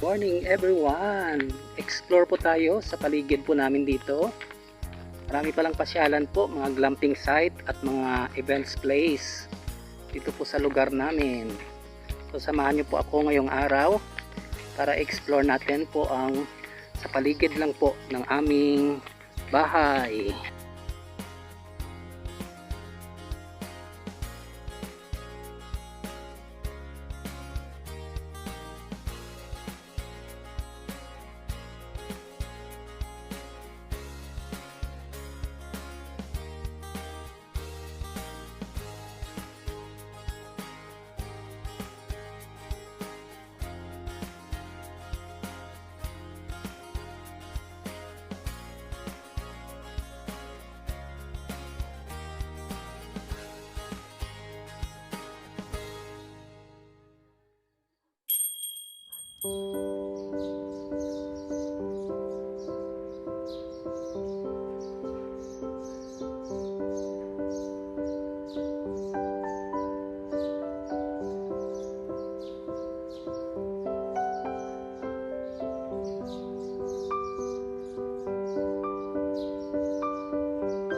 Morning everyone! Explore po tayo sa paligid po namin dito. Marami palang pasyalan po, mga glamping site at mga events place dito po sa lugar namin. So samahan niyo po ako ngayong araw para explore natin po ang sa paligid lang po ng aming bahay.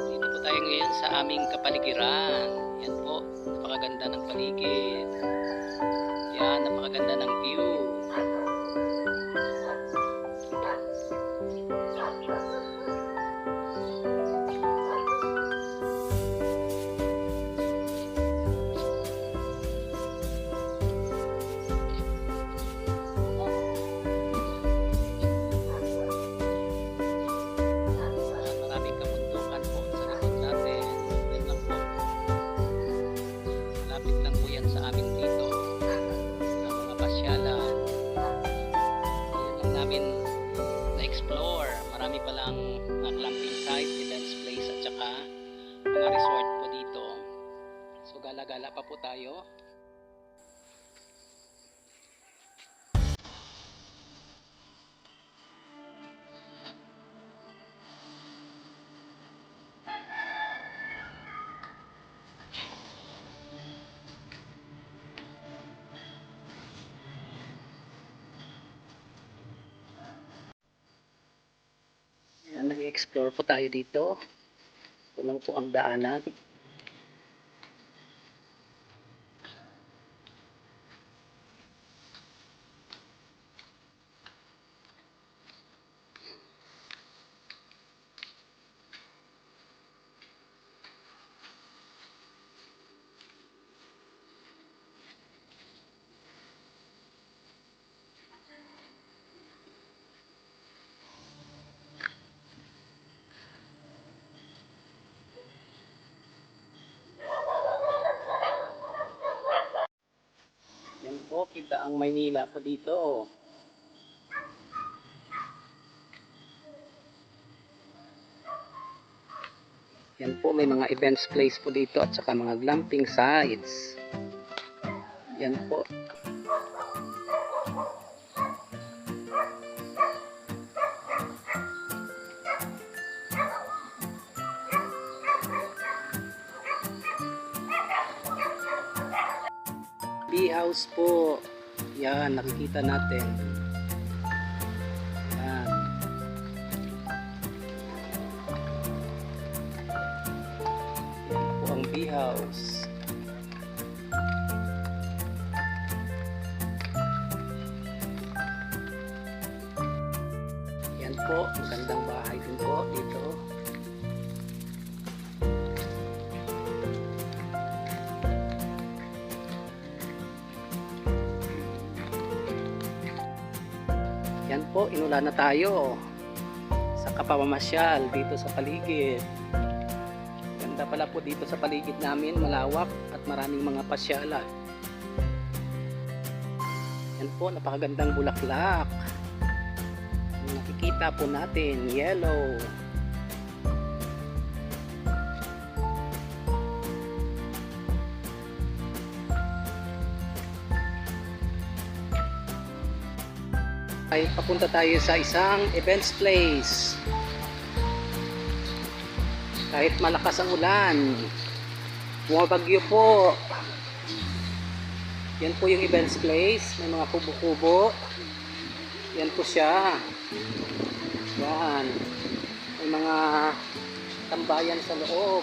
Dito po tayo ngayon sa aming kapaligiran. Yan po, napakaganda ng paligid. Yan, napakaganda ng view. Maraming kabundukan po sa likod natin. Yan lang po. Malapit lang po yan sa amin dito. Ang mga pasyalan. Yan lang namin na-explore. Marami palang mga glamping site, events place at saka mga resort po dito. So gala-gala pa po tayo. Yan, nag-explore po tayo dito. Ito lang po ang daanan. Yan po, kita ang Maynila po dito. Yan po, may mga events place po dito at saka mga glamping sites. Yan po. Bee house po. Yan, nakikita natin. Yan. Yan po ang bee house. Yan po, magandang bahay din po dito. Yan po, inula na tayo sa kapamamasyal dito sa paligid. Ganda pala po dito sa paligid namin, malawak at maraming mga pasyalan. Yan po, napakagandang bulaklak. Nakikita po natin, yellow. Ay papunta tayo sa isang events place. Kahit malakas ang ulan, bumabagyo po. Yan po yung events place. May mga kubo-kubo. Yan po siya. Yan. May mga tambayan sa loob.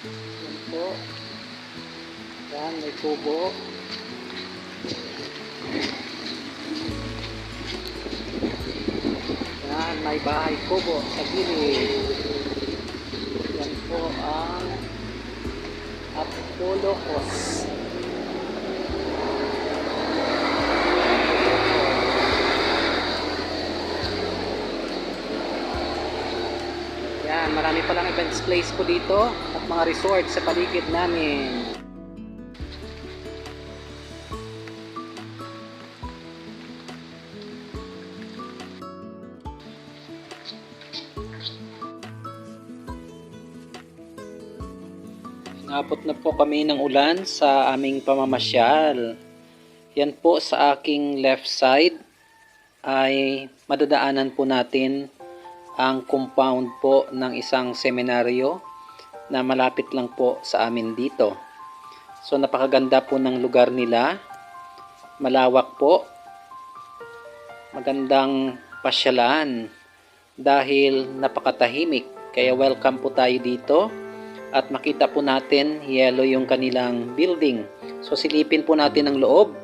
Yan po. Yan, may kubo. Yan, may bahay kubo sa gilid. Yan po ang Apolocos. Yan, marami palang events place po dito at mga resort sa paligid namin. Inabot na po kami ng ulan sa aming pamamasyal. Yan po sa aking left side ay madadaanan po natin ang compound po ng isang seminaryo na malapit lang po sa amin dito. So napakaganda po ng lugar nila. Malawak po. Magandang pasyalan dahil napakatahimik. Kaya welcome po tayo dito. At makita po natin, yellow yung kanilang building. So silipin po natin ang loob.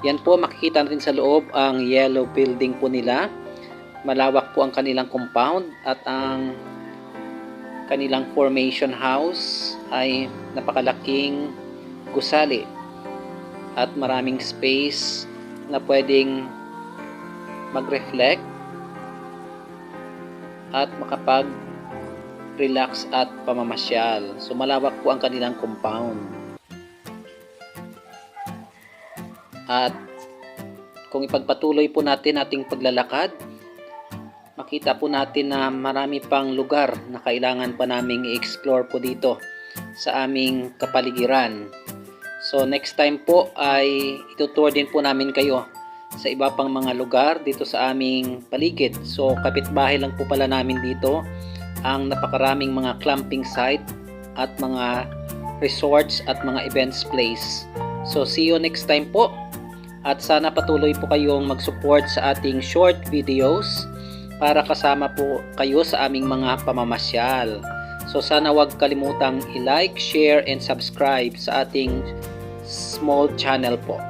Yan po, makikita natin sa loob ang yellow building po nila. Malawak po ang kanilang compound at ang kanilang formation house ay napakalaking gusali. At maraming space na pwedeng mag-reflect at makapag-relax at pamamasyal. So malawak po ang kanilang compound. At kung ipagpatuloy po natin ating paglalakad, makita po natin na marami pang lugar na kailangan pa naming i-explore po dito sa aming kapaligiran. So next time po ay itutour din po namin kayo sa iba pang mga lugar dito sa aming paligid. So kapitbahay lang po pala namin dito ang napakaraming mga clamping site at mga resorts at mga events place. So see you next time po. At sana patuloy po kayong mag-support sa ating short videos para kasama po kayo sa aming mga pamamasyal. So sana wag kalimutang i-like, share, and subscribe sa ating small channel po.